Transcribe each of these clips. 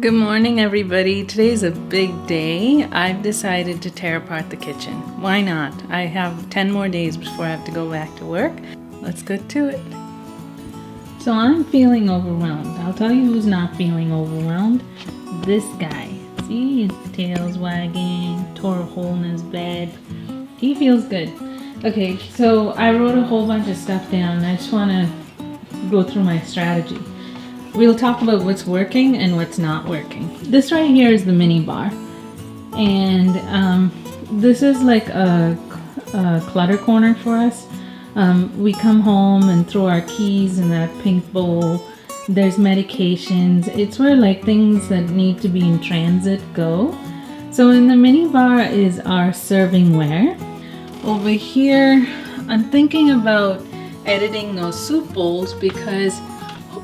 Good morning, everybody. Today's a big day. I've decided to tear apart the kitchen. Why not? I have 10 more days before I have to go back to work. Let's get to it. So I'm feeling overwhelmed. I'll tell you who's not feeling overwhelmed. This guy. See, his tail's wagging, tore a hole in his bed. He feels good. Okay, so I wrote a whole bunch of stuff down and I just want to go through my strategy. We'll talk about what's working and what's not working. This right here is the Minibar. And this is like a clutter corner for us. We come home and throw our keys in that pink bowl. There's medications. It's where like things that need to be in transit go. So in the Minibar is our servingware. Over here, I'm thinking about editing those soup bowls because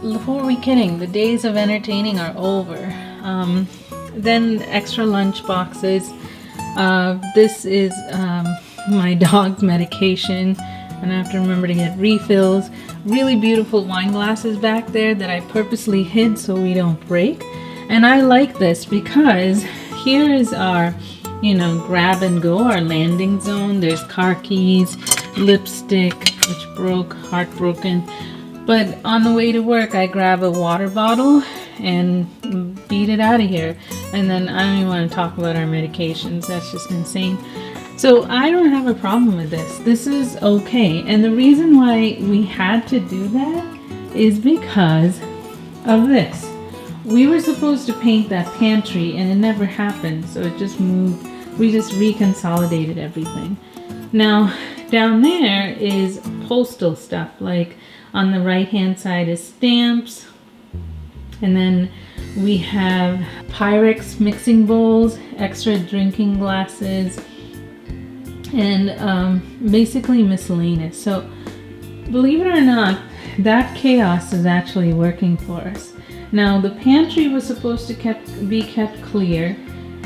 who are we kidding? The days of entertaining are over. Then extra lunch boxes. This is my dog's medication, and I have to remember to get refills. Really beautiful wine glasses back there that I purposely hid so we don't break. And I like this because here is our, grab and go, our landing zone. There's car keys, lipstick, which broke, heartbroken. But on the way to work, I grab a water bottle and beat it out of here. And then I don't even want to talk about our medications. That's just insane. So I don't have a problem with this. This is okay. And the reason why we had to do that is because of this. We were supposed to paint that pantry and it never happened. So it just moved. We just reconsolidated everything. Now, down there is postal stuff. Like on the right hand side is stamps. And then we have Pyrex mixing bowls, extra drinking glasses, and basically miscellaneous. So believe it or not, that chaos is actually working for us. Now the pantry was supposed to be kept clear,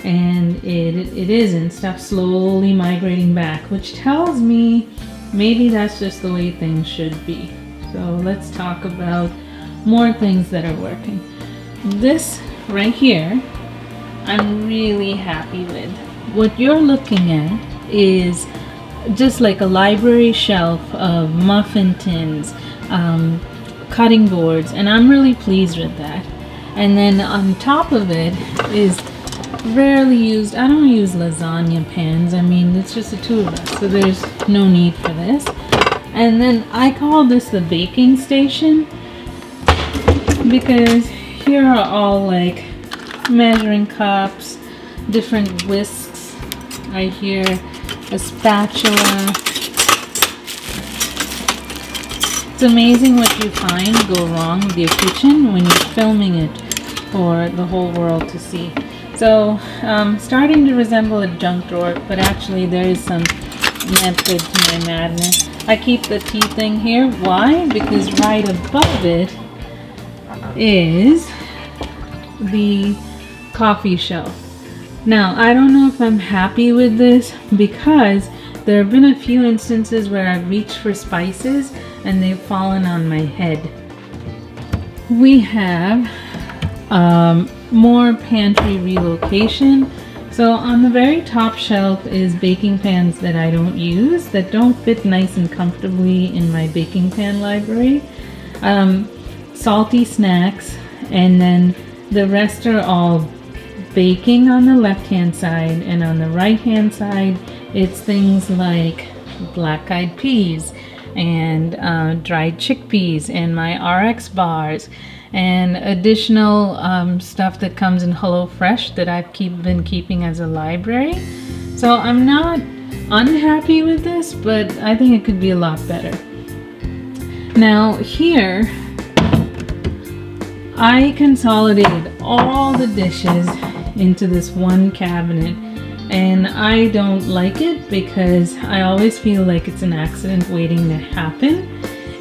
and it isn't. Stuff slowly migrating back, which tells me maybe that's just the way things should be. So let's talk about more things that are working. This right here, I'm really happy with. What you're looking at is just like a library shelf of muffin tins, cutting boards, and I'm really pleased with that. And then on top of it is rarely used, I don't use lasagna pans. I mean, it's just the two of us, so there's no need for this. And then I call this the baking station because here are all like measuring cups, different whisks. Right here, a spatula. It's amazing what you find go wrong with your kitchen when you're filming it for the whole world to see. So, starting to resemble a junk drawer, but actually there is some method to my madness. I keep the tea thing here. Why? Because right above it is the coffee shelf. Now, I don't know if I'm happy with this because there have been a few instances where I've reached for spices and they've fallen on my head. We have more pantry relocation. So on the very top shelf is baking pans that I don't use, that don't fit nice and comfortably in my baking pan library. Salty snacks, and then the rest are all baking on the left hand side, and on the right hand side it's things like black-eyed peas and dried chickpeas and my RX bars and additional stuff that comes in HelloFresh that I've been keeping as a library. So I'm not unhappy with this, but I think it could be a lot better. Now here, I consolidated all the dishes into this one cabinet, and I don't like it because I always feel like it's an accident waiting to happen.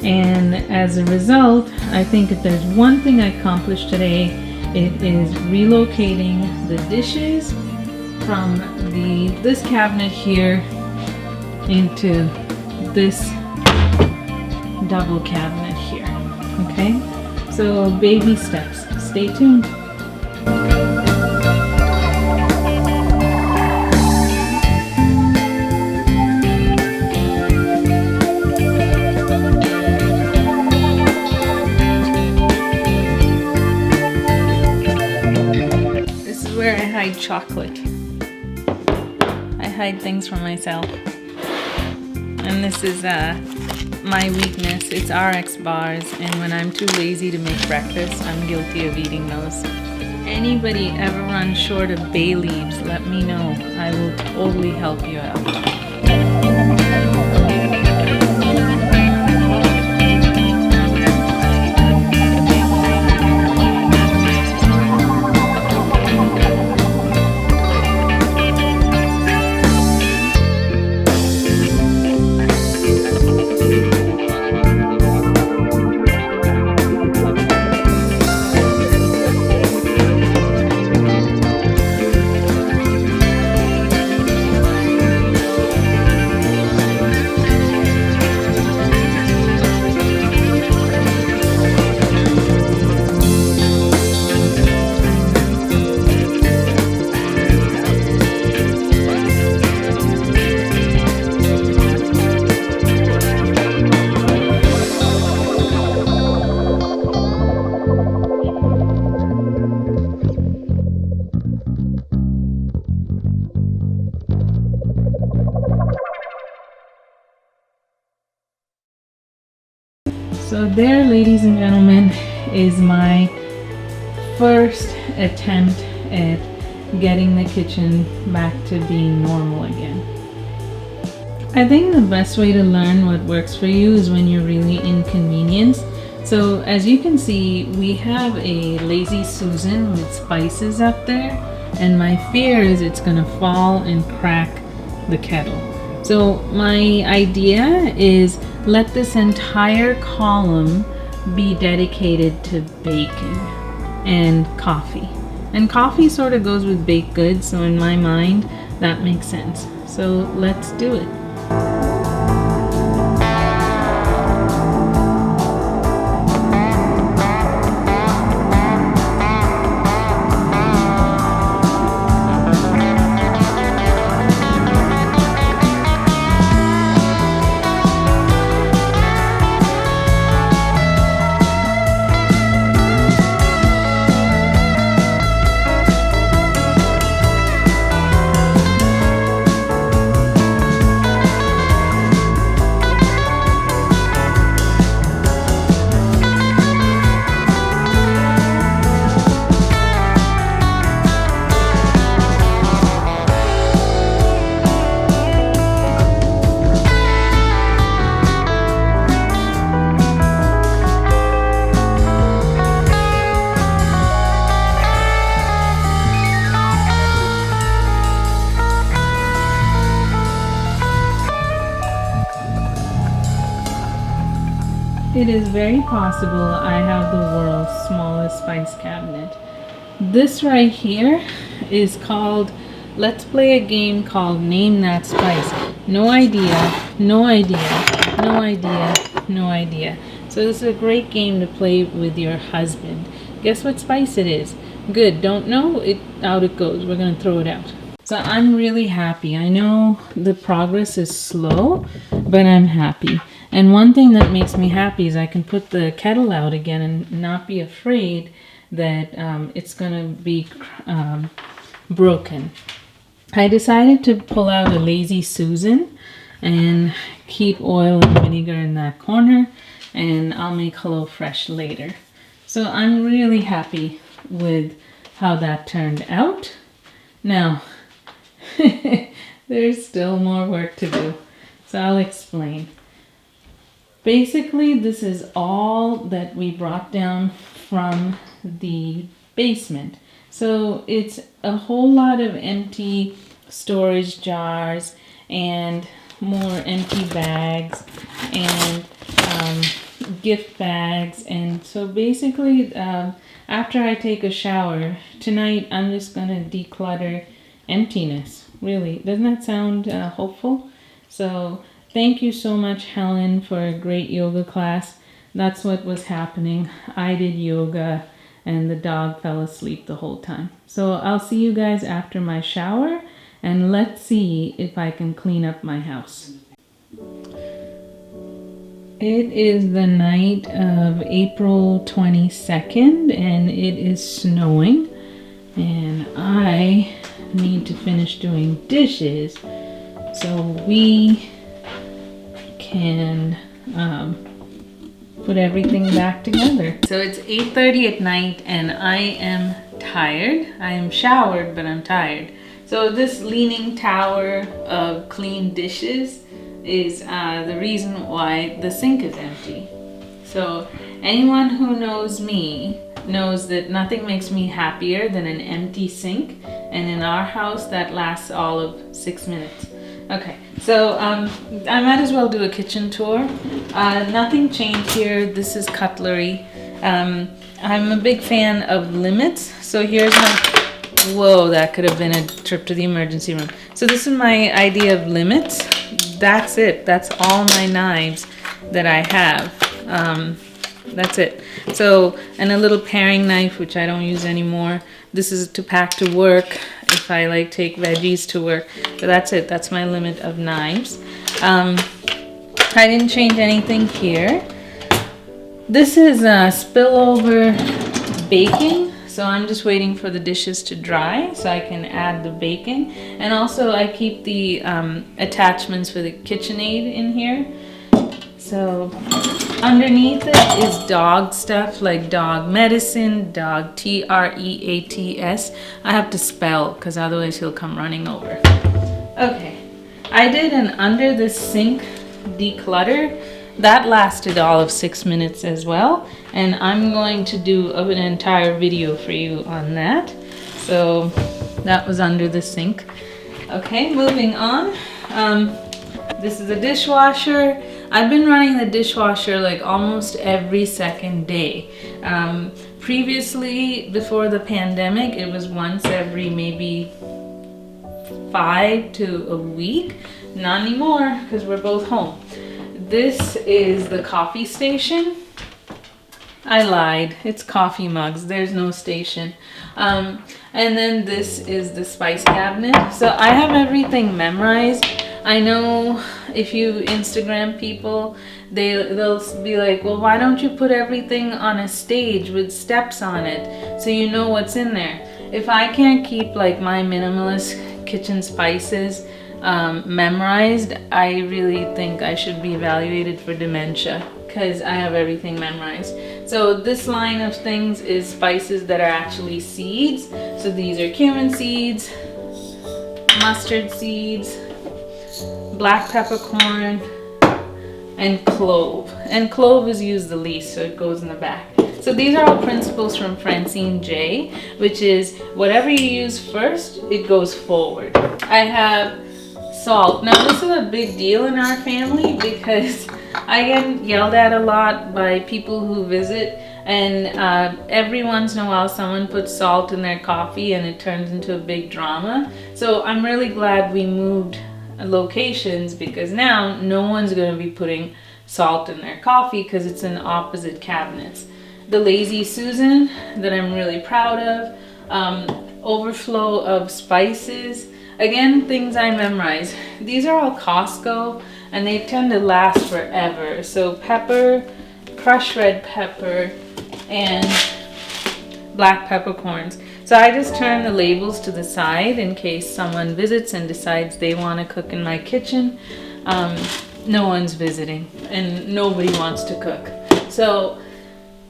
And as a result, I think if there's one thing I accomplished today, it is relocating the dishes from this cabinet here into this double cabinet here. Okay, so baby steps. Stay tuned. hide chocolate. I hide things from myself. And this is my weakness. It's RX bars, and when I'm too lazy to make breakfast, I'm guilty of eating those. Anybody ever run short of bay leaves, let me know. I will totally help you out. So there, ladies and gentlemen, is my first attempt at getting the kitchen back to being normal again. I think the best way to learn what works for you is when you're really inconvenienced. So as you can see, we have a Lazy Susan with spices up there, and my fear is it's gonna fall and crack the kettle. So my idea is let this entire column be dedicated to baking and coffee. And coffee sort of goes with baked goods, so in my mind, that makes sense. So let's do it. It is very possible I have the world's smallest spice cabinet. This right here is called, let's play a game called Name That Spice. No idea, no idea, no idea, no idea. So this is a great game to play with your husband. Guess what spice it is? Good, don't know, out it goes. We're gonna throw it out. So I'm really happy. I know the progress is slow, but I'm happy. And one thing that makes me happy is I can put the kettle out again and not be afraid that it's gonna be broken. I decided to pull out a Lazy Susan and keep oil and vinegar in that corner, and I'll make Hello Fresh later. So I'm really happy with how that turned out. Now, there's still more work to do, so I'll explain. Basically, this is all that we brought down from the basement. So it's a whole lot of empty storage jars and more empty bags and gift bags. And so basically, after I take a shower tonight, I'm just gonna declutter emptiness. Really, doesn't that sound hopeful? So thank you so much, Helen, for a great yoga class. That's what was happening. I did yoga and the dog fell asleep the whole time. So I'll see you guys after my shower, and let's see if I can clean up my house. It is the night of April 22nd and it is snowing, and I need to finish doing dishes so we can put everything back together. So it's 8:30 at night and I am tired. I am showered, but I'm tired. So this leaning tower of clean dishes is the reason why the sink is empty. So anyone who knows me knows that nothing makes me happier than an empty sink, and in our house that lasts all of 6 minutes. Okay, so I might as well do a kitchen tour. Nothing changed here. This is cutlery. I'm a big fan of limits. So here's my, whoa, that could have been a trip to the emergency room. So this is my idea of limits. That's it. That's all my knives that I have. That's it. So, and a little paring knife, which I don't use anymore. This is to pack to work if I like take veggies to work. But that's it. That's my limit of knives. I didn't change anything here. This is spillover baking. So I'm just waiting for the dishes to dry so I can add the baking. And also I keep the attachments for the KitchenAid in here. So underneath it is dog stuff like dog medicine, dog treats. I have to spell because otherwise he'll come running over. Okay, I did an under the sink declutter. That lasted all of 6 minutes as well. And I'm going to do an entire video for you on that. So that was under the sink. Okay, moving on. This is a dishwasher. I've been running the dishwasher like almost every second day. Previously, before the pandemic, it was once every maybe 5 to a week. Not anymore because we're both home. This is the coffee station. I lied. It's coffee mugs. There's no station. And then this is the spice cabinet. So I have everything memorized. I know if you Instagram people, they'll be like, well, why don't you put everything on a stage with steps on it so you know what's in there? If I can't keep like my minimalist kitchen spices memorized, I really think I should be evaluated for dementia because I have everything memorized. So this line of things is spices that are actually seeds. So these are cumin seeds, mustard seeds, black peppercorn, and clove. And clove is used the least, so it goes in the back. So these are all principles from Francine J, which is whatever you use first, it goes forward. I have salt. Now this is a big deal in our family because I get yelled at a lot by people who visit, and every once in a while someone puts salt in their coffee and it turns into a big drama. So I'm really glad we moved locations because now no one's going to be putting salt in their coffee because it's in opposite cabinets. The Lazy Susan that I'm really proud of. Overflow of spices. Again, things I memorize. These are all Costco and they tend to last forever. So pepper, crushed red pepper, and black peppercorns. So I just turn the labels to the side in case someone visits and decides they want to cook in my kitchen. No one's visiting and nobody wants to cook. So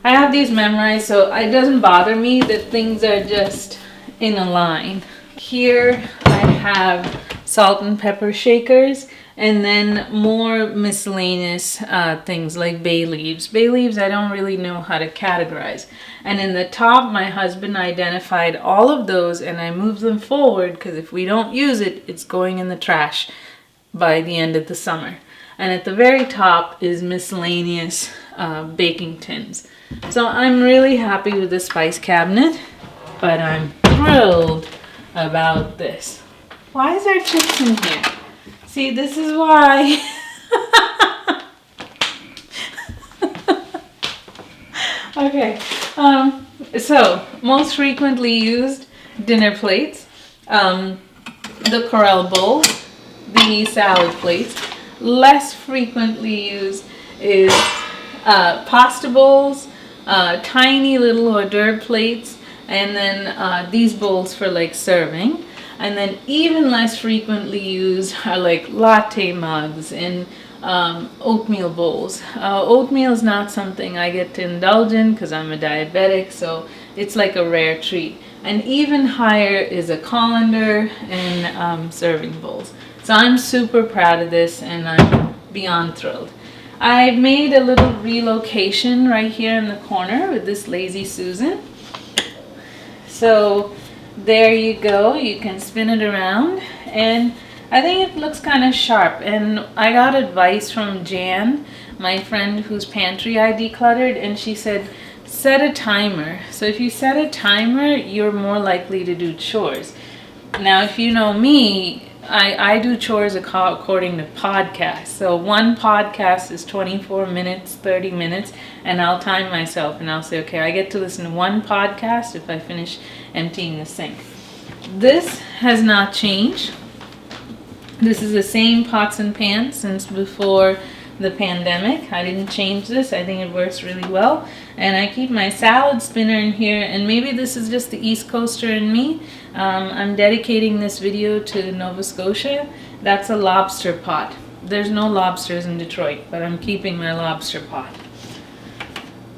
I have these memorized so it doesn't bother me that things are just in a line. Here I have salt and pepper shakers and then more miscellaneous things like bay leaves. Bay leaves I don't really know how to categorize. And in the top my husband identified all of those and I moved them forward because if we don't use it, it's going in the trash by the end of the summer. And at the very top is miscellaneous baking tins. So I'm really happy with the spice cabinet, but I'm thrilled about this. Why is there chips in here? See, this is why. Okay, so most frequently used dinner plates, the Corelle bowl, the salad plates. Less frequently used is pasta bowls, tiny little hors d'oeuvre plates, and then these bowls for like serving. And then even less frequently used are like latte mugs and oatmeal bowls. Oatmeal is not something I get to indulge in because I'm a diabetic, so it's like a rare treat. And even higher is a colander and serving bowls. So I'm super proud of this, and I'm beyond thrilled. I've made a little relocation right here in the corner with this Lazy Susan. So there you go, you can spin it around, and I think it looks kind of sharp. And I got advice from Jan, my friend whose pantry I decluttered, and she said set a timer. So if you set a timer, you're more likely to do chores. Now if you know me, I do chores according to podcasts. So one podcast is 24 minutes, 30 minutes, and I'll time myself and I'll say, okay, I get to listen to one podcast if I finish emptying the sink. This has not changed. This is the same pots and pans since before the pandemic. I didn't change this. I think it works really well. And I keep my salad spinner in here, and maybe this is just the East Coaster in me. I'm dedicating this video to Nova Scotia. That's a lobster pot. There's no lobsters in Detroit, but I'm keeping my lobster pot.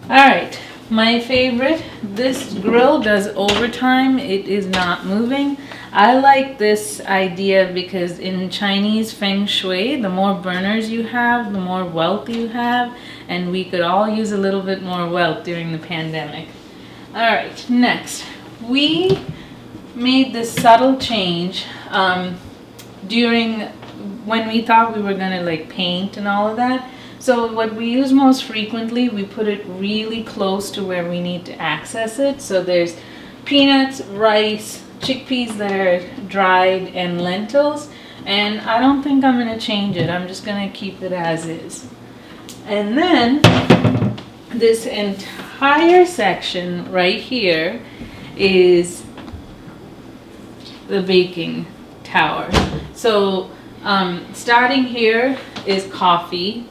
Alright, my favorite, this grill does overtime. It is not moving. I like this idea because in Chinese Feng Shui, the more burners you have, the more wealth you have, and we could all use a little bit more wealth during the pandemic. Alright, next. We made this subtle change during when we thought we were gonna like paint and all of that. So what we use most frequently, we put it really close to where we need to access it. So there's peanuts, rice, chickpeas that are dried, and lentils. And I don't think I'm gonna change it. I'm just gonna keep it as is. And then this entire section right here is the baking tower. So starting here is coffee,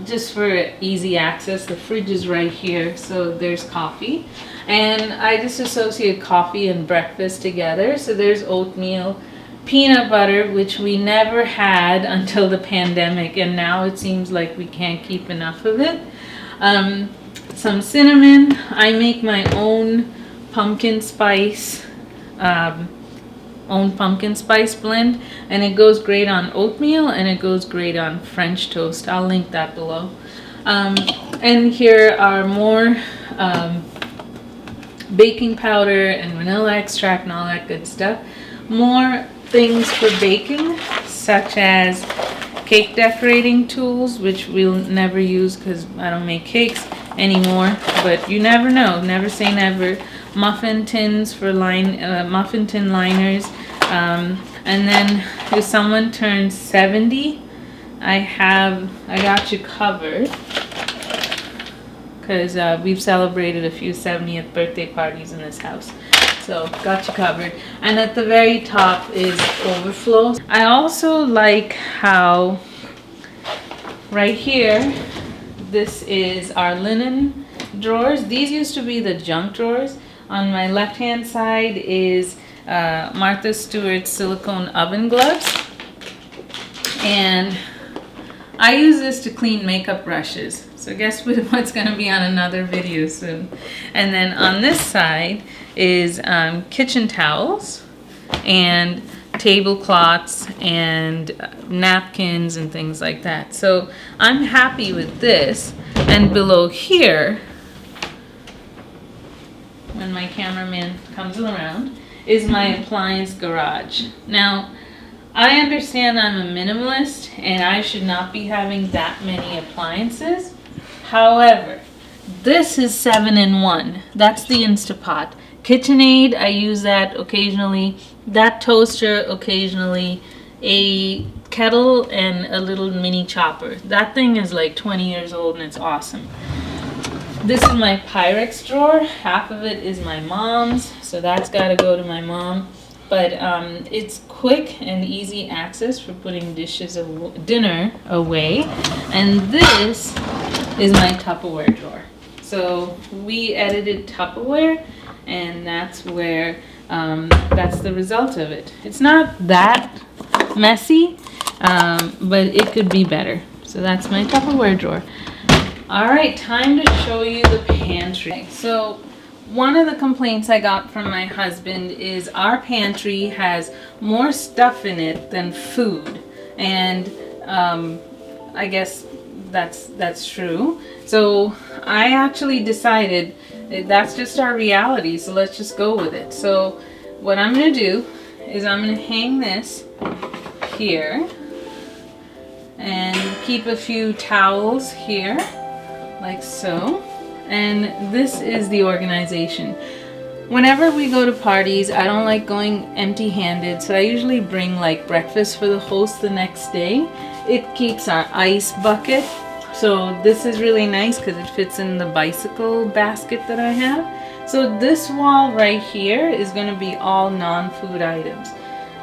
just for easy access. The fridge is right here, so there's coffee. And I just associate coffee and breakfast together. So there's oatmeal, peanut butter, which we never had until the pandemic, and now it seems like we can't keep enough of it. Some cinnamon. I make my own pumpkin spice blend, and it goes great on oatmeal and it goes great on French toast. I'll link that below. And here are more baking powder and vanilla extract and all that good stuff. More things for baking, such as cake decorating tools, which we'll never use because I don't make cakes anymore, but you never know, never say never. Muffin tins for muffin tin liners, and then if someone turns 70, I got you covered, because we've celebrated a few 70th birthday parties in this house. So got you covered. And at the very top is overflow. I also like how right here, this is our linen drawers. These used to be the junk drawers. On my left hand side is Martha Stewart's silicone oven gloves. And I use this to clean makeup brushes. So guess what's going to be on another video soon. And then on this side is kitchen towels and tablecloths and napkins and things like that. So I'm happy with this. And below here, when my cameraman comes around, is my appliance garage. Now, I understand I'm a minimalist and I should not be having that many appliances. However, this is 7-in-1. That's the Instapot. KitchenAid, I use that occasionally. That toaster occasionally. A kettle and a little mini chopper. That thing is like 20 years old and it's awesome. This is my Pyrex drawer. Half of it is my mom's, so that's got to go to my mom. But it's quick and easy access for putting dinner away. And this is my Tupperware drawer. So we edited Tupperware, and that's where that's the result of it. It's not that messy, but it could be better. So that's my Tupperware drawer. All right, time to show you the pantry. So one of the complaints I got from my husband is our pantry has more stuff in it than food. And I guess that's true. So I actually decided that's just our reality, so let's just go with it. So what I'm gonna do is I'm gonna hang this here and keep a few towels here, like so. And this is the organization. Whenever we go to parties, I don't like going empty-handed, so I usually bring like breakfast for the host the next day. It keeps our ice bucket. So this is really nice because it fits in the bicycle basket that I have. So this wall right here is going to be all non-food items.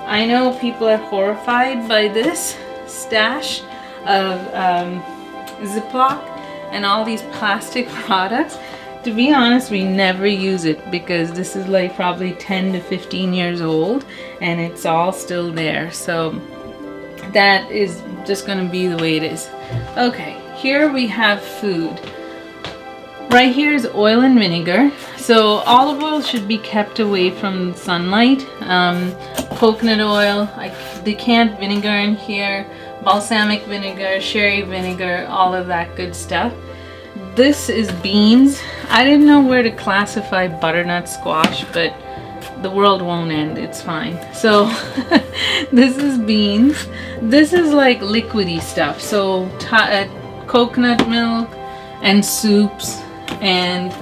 I know people are horrified by this stash of Ziploc and all these plastic products. To be honest, we never use it because this is like probably 10 to 15 years old and it's all still there. So that is just going to be the way it is. Okay, here we have food. Right here is oil and vinegar. So olive oil should be kept away from sunlight. Coconut oil, decant vinegar in here, balsamic vinegar, sherry vinegar, all of that good stuff. This is beans. I didn't know where to classify butternut squash, but the world won't end. It's fine. So this is beans. This is like liquidy stuff. So coconut milk and soups. And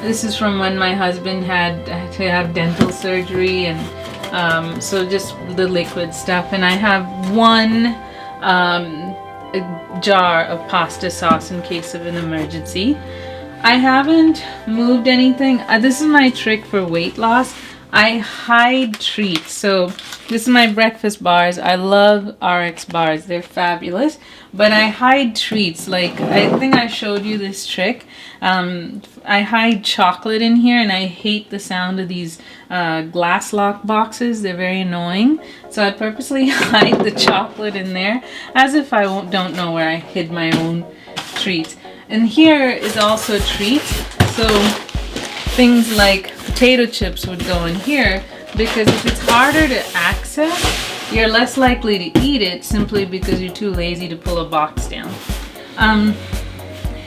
this is from when my husband had to have dental surgery. And so just the liquid stuff. And I have one a jar of pasta sauce in case of an emergency. I haven't moved anything. This is my trick for weight loss. I hide treats. So this is my breakfast bars. I love RX bars. They're fabulous. But I hide treats. Like, I think I showed you this trick. I hide chocolate in here, and I hate the sound of these glass lock boxes. They're very annoying. So I purposely hide the chocolate in there as if I don't know where I hid my own treats. And here is also a treat. So things like potato chips would go in here because if it's harder to access, you're less likely to eat it simply because you're too lazy to pull a box down.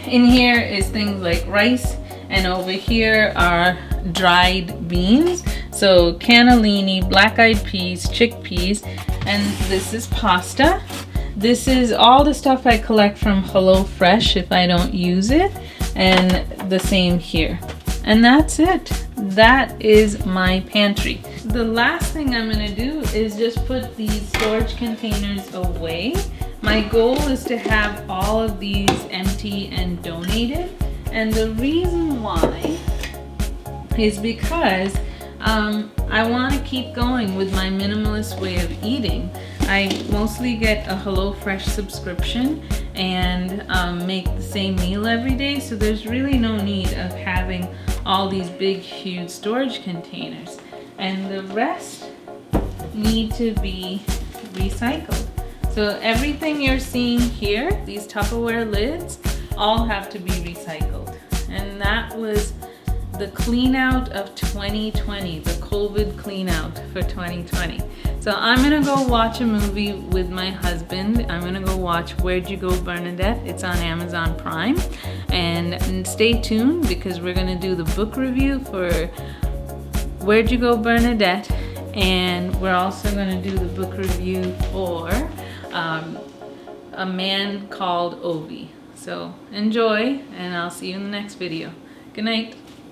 In here is things like rice, and over here are dried beans. So cannellini, black-eyed peas, chickpeas, and this is pasta. This is all the stuff I collect from HelloFresh if I don't use it, and the same here. And that's it. That is my pantry. The last thing I'm gonna do is just put these storage containers away. My goal is to have all of these empty and donated. And the reason why is because I want to keep going with my minimalist way of eating. I mostly get a HelloFresh subscription and make the same meal every day, so there's really no need of having all these big huge storage containers, and the rest need to be recycled. So everything you're seeing here, these Tupperware lids, all have to be recycled. And that was the clean out of 2020, the COVID clean out for 2020. So I'm gonna go watch a movie with my husband. I'm gonna go watch Where'd You Go, Bernadette? It's on Amazon Prime. And stay tuned because we're gonna do the book review for Where'd You Go, Bernadette? And we're also gonna do the book review for A Man Called Ovi. So enjoy, and I'll see you in the next video. Good night.